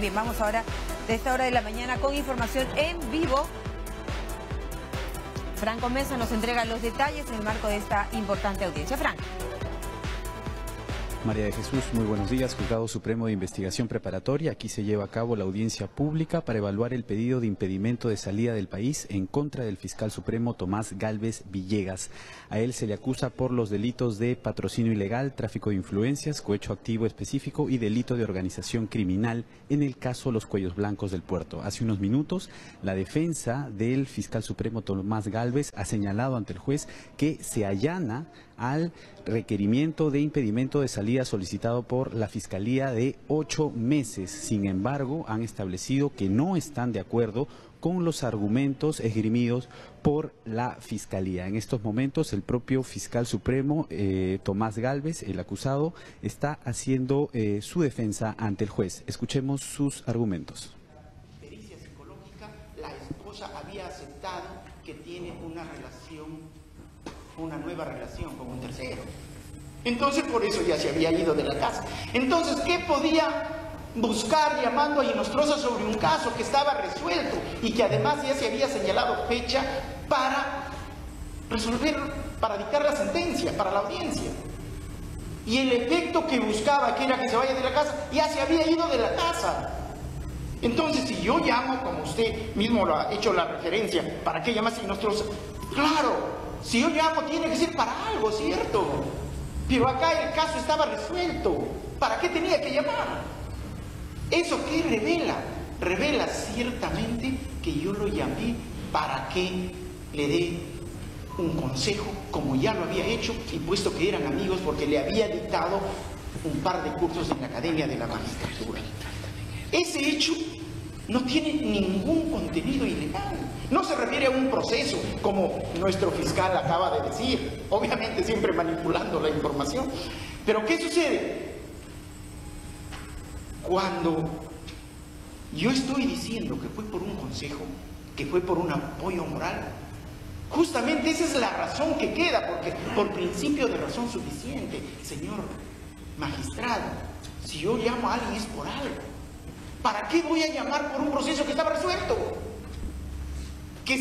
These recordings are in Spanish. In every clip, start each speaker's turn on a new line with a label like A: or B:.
A: Bien, vamos ahora de esta hora de la mañana con información en vivo. Franco Mesa nos entrega los detalles en el marco de esta importante audiencia. Franco.
B: María de Jesús, muy buenos días. Juzgado Supremo de Investigación Preparatoria. Aquí se lleva a cabo la audiencia pública para evaluar el pedido de impedimento de salida del país en contra del fiscal supremo Tomás Gálvez Villegas. A él se le acusa por los delitos de patrocinio ilegal, tráfico de influencias, cohecho activo específico y delito de organización criminal en el caso Los Cuellos Blancos del Puerto. Hace unos minutos, la defensa del fiscal supremo Tomás Gálvez ha señalado ante el juez que se allana al requerimiento de impedimento de salida solicitado por la Fiscalía de 8 meses. Sin embargo, han establecido que no están de acuerdo con los argumentos esgrimidos por la Fiscalía. En estos momentos, el propio fiscal supremo, Tomás Gálvez, el acusado, está haciendo su defensa ante el juez. Escuchemos sus argumentos.
C: Pericia psicológica, la esposa había aceptado que tiene una nueva relación con un tercero. Entonces, por eso ya se había ido de la casa. Entonces, ¿qué podía buscar llamando a Inostroza sobre un caso que estaba resuelto y que además ya se había señalado fecha para resolver, para dictar la sentencia, para la audiencia? Y el efecto que buscaba, que era que se vaya de la casa, ya se había ido de la casa. Entonces, si yo llamo, como usted mismo lo ha hecho la referencia, ¿para qué llamas a Inostroza? Claro, si yo llamo tiene que ser para algo, ¿cierto? Pero acá el caso estaba resuelto. ¿Para qué tenía que llamar? ¿Eso qué revela? Revela ciertamente que yo lo llamé para que le dé un consejo, como ya lo había hecho, y puesto que eran amigos, porque le había dictado un par de cursos en la Academia de la Magistratura. Ese hecho no tiene ningún contenido ilegal. No se refiere a un proceso, como nuestro fiscal acaba de decir, obviamente siempre manipulando la información. Pero ¿qué sucede? Cuando yo estoy diciendo que fue por un consejo, que fue por un apoyo moral, justamente esa es la razón que queda, porque por principio de razón suficiente, señor magistrado, si yo llamo a alguien es por algo. ¿Para qué voy a llamar por un proceso que estaba resuelto? Que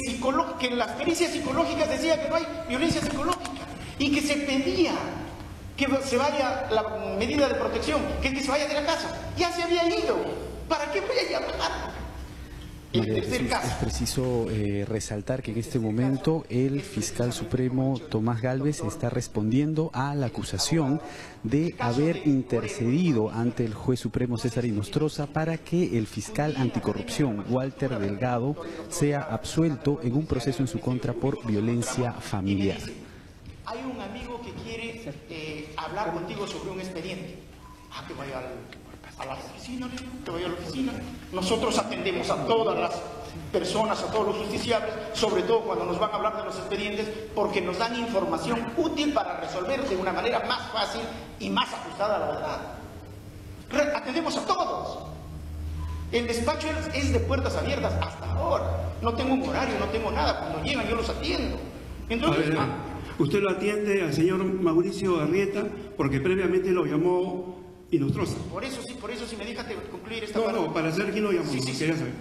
C: en las pericias psicológicas decía que no hay violencia psicológica y que se pedía que se vaya la medida de protección, que se vaya de la casa. Ya se había ido. ¿Para qué voy a llamar?
B: Es preciso resaltar que en este momento el fiscal supremo Tomás Gálvez está respondiendo a la acusación de haber intercedido ante el juez supremo César Inostroza para que el fiscal anticorrupción Walter Delgado sea absuelto en un proceso en su contra por violencia familiar.
C: Hay un amigo que quiere hablar contigo sobre un expediente. Que vaya a la oficina, que vaya a la oficina. Nosotros atendemos a todas las personas, a todos los justiciables, sobre todo cuando nos van a hablar de los expedientes, porque nos dan información útil para resolver de una manera más fácil y más ajustada a la verdad. Atendemos a todos. El despacho es de puertas abiertas hasta ahora. No tengo un horario, no tengo nada. Cuando llegan yo los atiendo. Entonces,
D: usted lo atiende al señor Mauricio Arrieta porque previamente lo llamó Inostroza.
C: Por eso sí me deja concluir esta parte.
D: No, para saber quién lo llamó.
C: Sí.
D: Quería saber.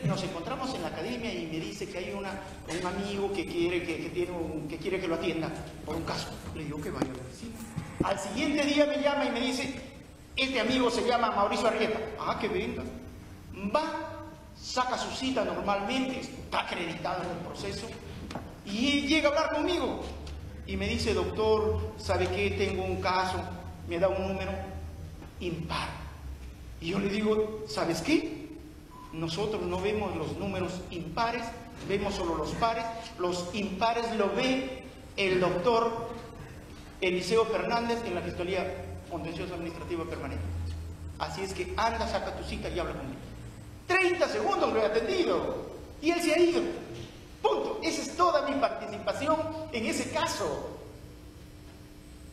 C: Nos encontramos en la academia y me dice que hay un amigo que quiere que lo atienda por un caso. Le digo que vaya a la oficina. Al siguiente día me llama y me dice, este amigo se llama Mauricio Arrieta. Que venga. Va, saca su cita normalmente, está acreditado en el proceso y llega a hablar conmigo. Y me dice, doctor, ¿sabe qué? Tengo un caso. Me da un número impar. Y yo le digo, ¿sabes qué? Nosotros no vemos los números impares, vemos solo los pares. Los impares lo ve el doctor Eliseo Fernández en la Fiscalía Contencioso Administrativa Permanente. Así es que anda, saca tu cita y habla conmigo. 30 segundos lo he atendido y él se ha ido. Punto. Esa es toda mi participación en ese caso.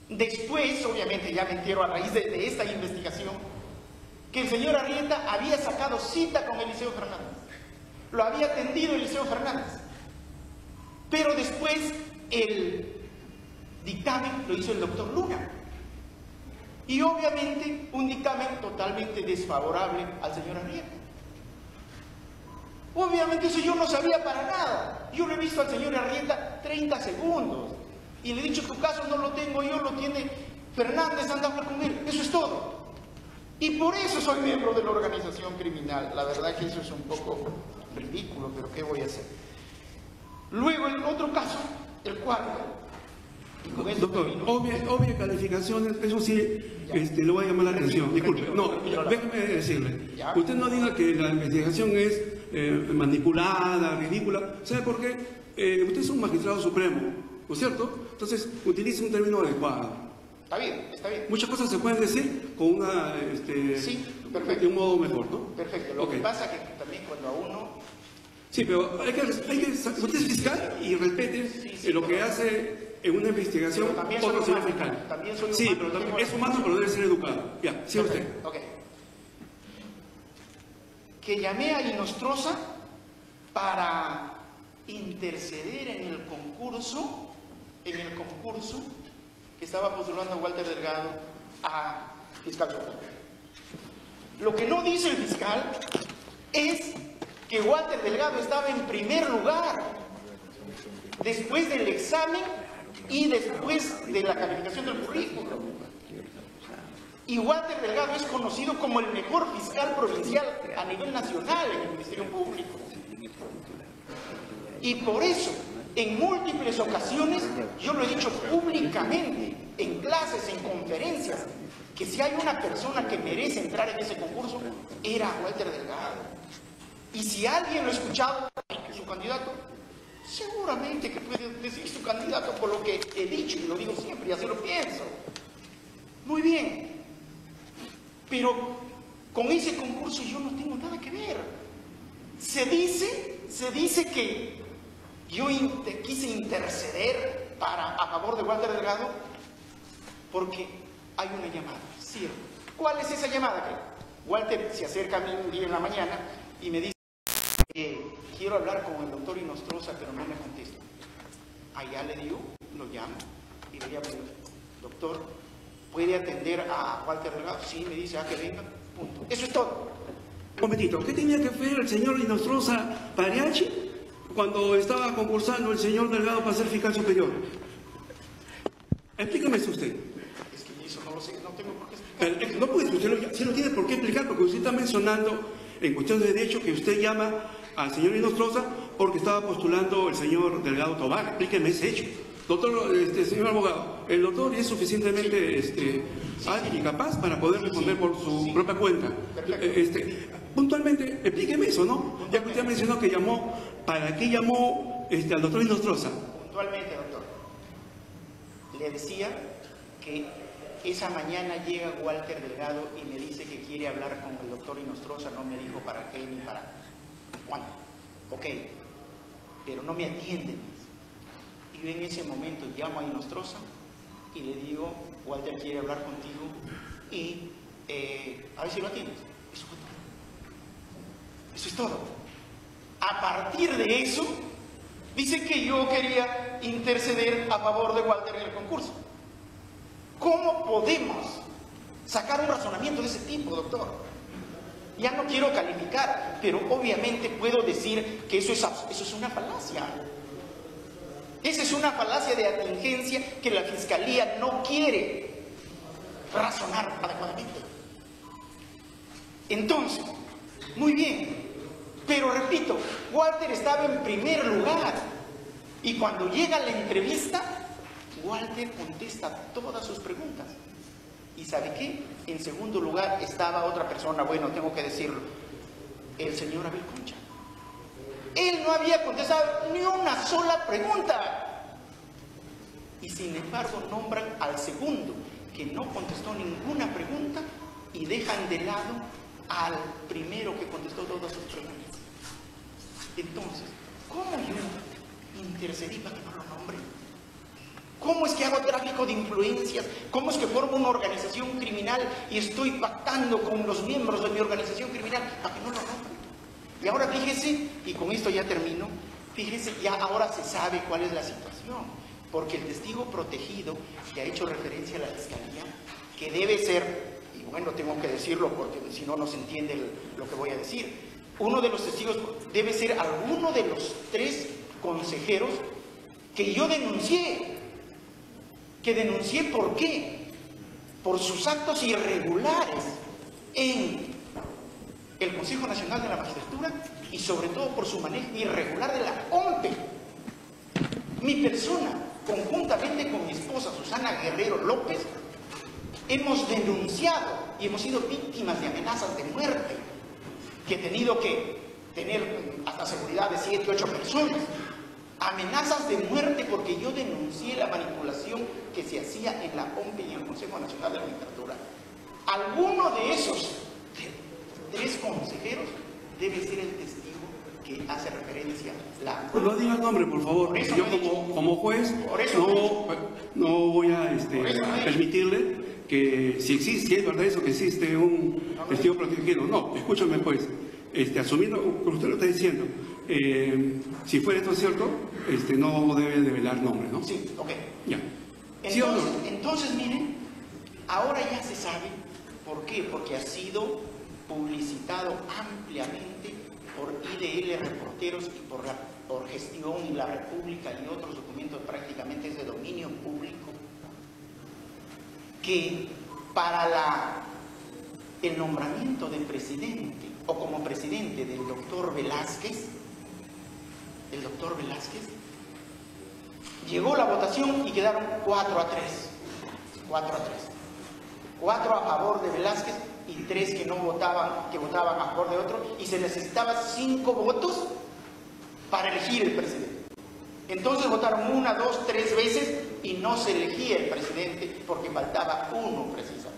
C: Después, obviamente, ya me entero a raíz de esta investigación, que el señor Arrieta había sacado cita con Eliseo Fernández. Lo había atendido Eliseo Fernández. Pero después el dictamen lo hizo el doctor Luna. Y obviamente un dictamen totalmente desfavorable al señor Arrieta. Obviamente eso yo no sabía para nada. Yo le he visto al señor Arrieta 30 segundos y le he dicho, tu caso no lo tengo yo, lo tiene Fernández, anda a hablar con él. Eso es todo. Y por eso soy miembro de la organización criminal. La verdad que eso es un poco ridículo, pero ¿qué voy a hacer? Luego el otro caso, el cuarto.
D: Doctor, obvia calificaciones, eso sí, le voy a llamar la atención. Disculpe, no, déjeme decirle. Usted no diga que la investigación es manipulada, ridícula. ¿Sabe por qué? Usted es un magistrado supremo, ¿no es cierto? Entonces, utilice un término adecuado.
C: Está bien, está bien.
D: Muchas cosas se pueden decir con una,
C: sí, perfecto.
D: de un modo mejor, ¿no?
C: Perfecto. Lo que pasa es que también cuando a uno...
D: Sí, pero usted es fiscal y respete lo que hace en una investigación otro señor fiscal.
C: También soy humano.
D: Sí, pero también es humano, pero debe ser educado. Ya, siga usted.
C: Ok. Que llamé a Inostroza para interceder en el concurso que estaba postulando Walter Delgado a fiscal supremo. Lo que no dice el fiscal es que Walter Delgado estaba en primer lugar después del examen y después de la calificación del currículo. Y Walter Delgado es conocido como el mejor fiscal provincial a nivel nacional en el Ministerio Público. Y por eso, en múltiples ocasiones, yo lo he dicho públicamente, en clases, en conferencias, que si hay una persona que merece entrar en ese concurso, era Walter Delgado. Y si alguien lo ha escuchado, su candidato, seguramente que puede decir su candidato por lo que he dicho, y lo digo siempre, y así lo pienso. Muy bien, pero con ese concurso yo no tengo nada que ver. Se dice que yo quise interceder a favor de Walter Delgado porque hay una llamada, ¿cierto? ¿Cuál es esa llamada? Que Walter se acerca a mí un día en la mañana y me dice, quiero hablar con el doctor Inostroza, pero no me contesta. Allá le digo, lo llamo y le digo, doctor, ¿puede atender a Walter Delgado? Sí, me dice, que venga, punto. Eso es todo.
D: Un momentito, ¿qué tenía que ver el señor Inostroza Pariachi cuando estaba concursando el señor Delgado para ser fiscal superior? Explíqueme eso usted.
C: Es que eso no lo sé, no tengo por qué explicar.
D: No puede, usted sí lo tiene por qué explicar, porque usted está mencionando en cuestión de derecho que usted llama al señor Inostroza porque estaba postulando el señor Delgado Tobar. Explíqueme ese hecho. Doctor, señor abogado, el doctor es suficientemente hábil y capaz para poder responder por su propia cuenta. Puntualmente, explíqueme eso, ¿no? Ya que usted mencionó que llamó, ¿para qué llamó al doctor Inostroza?
C: Puntualmente, doctor. Le decía que esa mañana llega Walter Delgado y me dice que quiere hablar con el doctor Inostroza. No me dijo para qué ni para cuándo. Ok, pero no me atienden. Y yo en ese momento llamo a Inostroza y le digo, Walter quiere hablar contigo y a ver si lo atiendes. Eso es todo. A partir de eso, dice que yo quería interceder a favor de Walter en el concurso. ¿Cómo podemos sacar un razonamiento de ese tipo, doctor? Ya no quiero calificar, pero obviamente puedo decir que eso es una falacia. Esa es una falacia de atingencia que la Fiscalía no quiere razonar adecuadamente. Entonces, muy bien, pero repito, Walter estaba en primer lugar y cuando llega la entrevista, Walter contesta todas sus preguntas. ¿Y sabe qué? En segundo lugar estaba otra persona, bueno, tengo que decirlo, el señor Abel Concha. Él no había contestado ni una sola pregunta. Y sin embargo nombran al segundo, que no contestó ninguna pregunta, y dejan de lado al primero que contestó todas sus preguntas. Entonces, ¿cómo yo intercedí para que no lo nombren? ¿Cómo es que hago tráfico de influencias? ¿Cómo es que formo una organización criminal y estoy pactando con los miembros de mi organización criminal para que no lo nombren? Y ahora fíjese, y con esto ya termino, fíjese, ya ahora se sabe cuál es la situación, porque el testigo protegido que ha hecho referencia a la Fiscalía, que debe ser, y bueno, tengo que decirlo porque si no, no se entiende lo que voy a decir, uno de los testigos debe ser alguno de los 3 consejeros que yo denuncié. ¿Por qué? Por sus actos irregulares en el Consejo Nacional de la Magistratura y sobre todo por su manejo irregular de la OMPE. Mi persona, conjuntamente con mi esposa Susana Guerrero López, hemos denunciado y hemos sido víctimas de amenazas de muerte, que he tenido que tener hasta seguridad de 7, 8 personas. Amenazas de muerte porque yo denuncié la manipulación que se hacía en la OMPE y en el Consejo Nacional de la Magistratura. Alguno de esos 3 consejeros debe ser el testigo que hace referencia la...
D: No diga el nombre, por favor. Por yo como juez no voy a permitirle que si es verdad eso que existe un testigo protegido. No, escúchame pues, asumiendo como usted lo está diciendo, si fuera esto cierto, no debe develar nombre, ¿no?
C: Sí, ok.
D: Ya.
C: ¿Sí o no? Entonces, miren, ahora ya se sabe por qué, porque ha sido publicitado ampliamente por IDL Reporteros y por Gestión y la República y otros documentos prácticamente es de dominio público, que para el nombramiento de presidente o como presidente del doctor Velázquez, llegó la votación y quedaron 4 a 3. 4 a favor de Velázquez y 3 que no votaban, que votaban a favor de otro, y se necesitaba 5 votos para elegir el presidente. Entonces votaron 1, 2, 3 veces y no se elegía el presidente porque faltaba uno precisamente.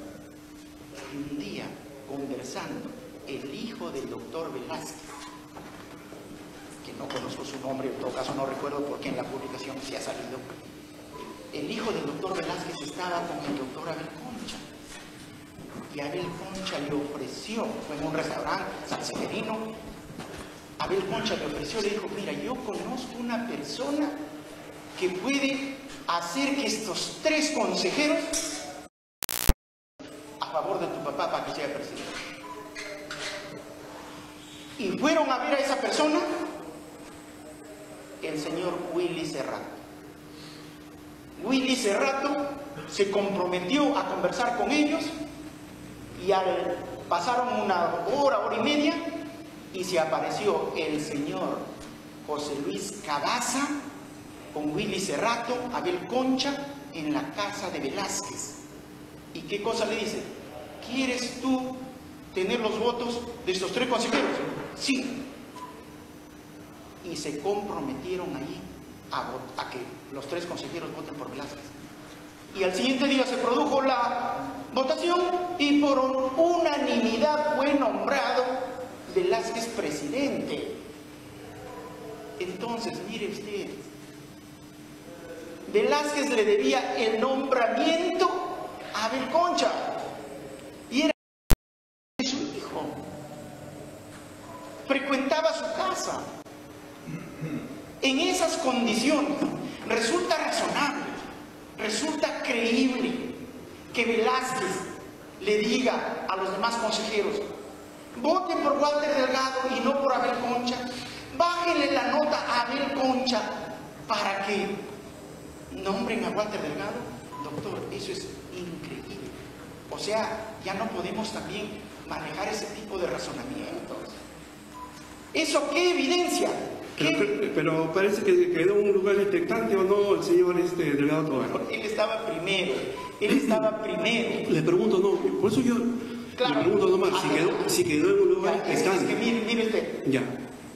C: Y un día, conversando, el hijo del doctor Velázquez, que no conozco su nombre, en todo caso no recuerdo por qué en la publicación se ha salido, el hijo del doctor Velázquez estaba con el doctor Abel Concha. Y Abel Concha le ofreció, fue en un restaurante sanseverino, Abel Concha le ofreció, le dijo, mira, yo conozco una persona que puede hacer que estos 3 consejeros a favor de tu papá para que sea presidente. Y fueron a ver a esa persona, el señor Willy Cerrato. Willy Cerrato se comprometió a conversar con ellos y pasaron 1 hora, hora y media y se apareció el señor José Luis Cabaza con Willy Cerrato, Abel Concha en la casa de Velázquez. ¿Y qué cosa le dice? ¿Quieres tú tener los votos de estos 3 consejeros? Sí. Y se comprometieron ahí a que los 3 consejeros voten por Velázquez. Y al siguiente día se produjo la votación y por unanimidad fue nombrado Velázquez presidente. Entonces, mire usted, Velázquez le debía el nombramiento a Abel Concha y era su hijo. Frecuentaba su casa. En esas condiciones resulta razonable, resulta creíble que Velázquez le diga a los demás consejeros: voten por Walter Delgado y no por Abel Concha, bájenle la nota a Abel Concha para que nombren a Walter Delgado. Doctor, eso es increíble. O sea, ya no podemos también manejar ese tipo de razonamientos. ¿Eso qué evidencia?
D: Pero parece que quedó en un lugar expectante, ¿o no, el señor Delgado Tobar?
C: Él estaba primero.
D: Le pregunto, no, por eso yo le pregunto nomás, si quedó en un lugar expectante.
C: Es que mire usted,
D: ya.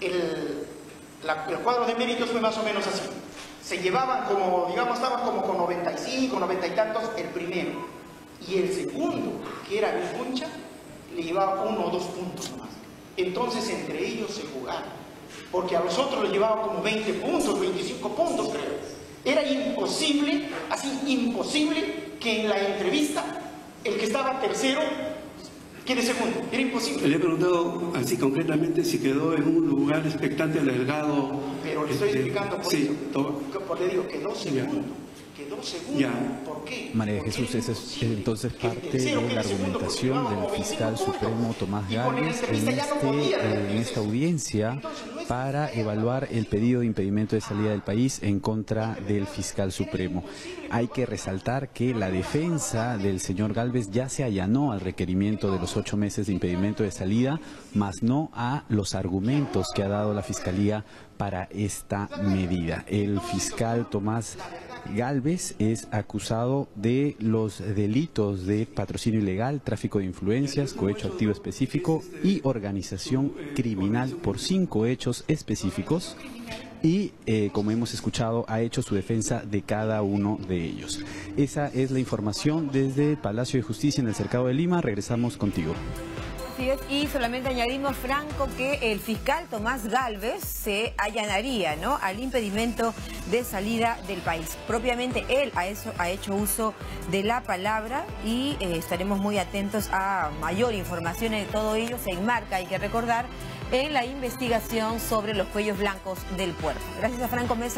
C: El cuadro de méritos fue más o menos así. Se llevaban como, digamos, estaban como con 95, 90 y tantos el primero. Y el segundo, que era Abel Concha, le llevaba 1 o 2 puntos nomás. Entonces entre ellos se jugaban. Porque a los otros les llevaba como 20 puntos, 25 puntos, creo. Era imposible, así imposible, que en la entrevista el que estaba tercero quede segundo. Era imposible.
D: Le he preguntado así concretamente si quedó en un lugar expectante Delgado.
C: Pero le estoy explicando por
D: sí,
C: eso. Le digo, quedó segundo. Quedó segundo.
D: Ya.
C: ¿Por qué?
B: María
C: Porque
B: Jesús, esa es
C: imposible
B: entonces
C: que el
B: parte
C: tercero
B: de la
C: quede segundo, porque
B: argumentación
C: llevaba
B: del
C: como 25
B: fiscal
C: puntos.
B: supremo Tomás
C: Y con el
B: Gálvez
C: entrevista ya no podía
B: en
C: repetirse.
B: esta audiencia
C: Entonces, no es
B: para
C: que
B: evaluar el pedido de impedimento de salida del país en contra del fiscal supremo. Hay que resaltar que la defensa del señor Gálvez ya se allanó al requerimiento de los 8 meses de impedimento de salida, más no a los argumentos que ha dado la Fiscalía para esta medida. El fiscal Tomás Gálvez es acusado de los delitos de patrocinio ilegal, tráfico de influencias, cohecho activo específico y organización criminal por 5 hechos específicos y, como hemos escuchado, ha hecho su defensa de cada uno de ellos. Esa es la información desde el Palacio de Justicia en el Cercado de Lima. Regresamos contigo.
A: Así es, y solamente añadimos, Franco, que el fiscal Tomás Gálvez se allanaría, ¿no?, al impedimento de salida del país. Propiamente él ha hecho uso de la palabra y estaremos muy atentos a mayor información de todo ello. Se enmarca, hay que recordar, en la investigación sobre los cuellos blancos del puerto. Gracias a Franco Mesa.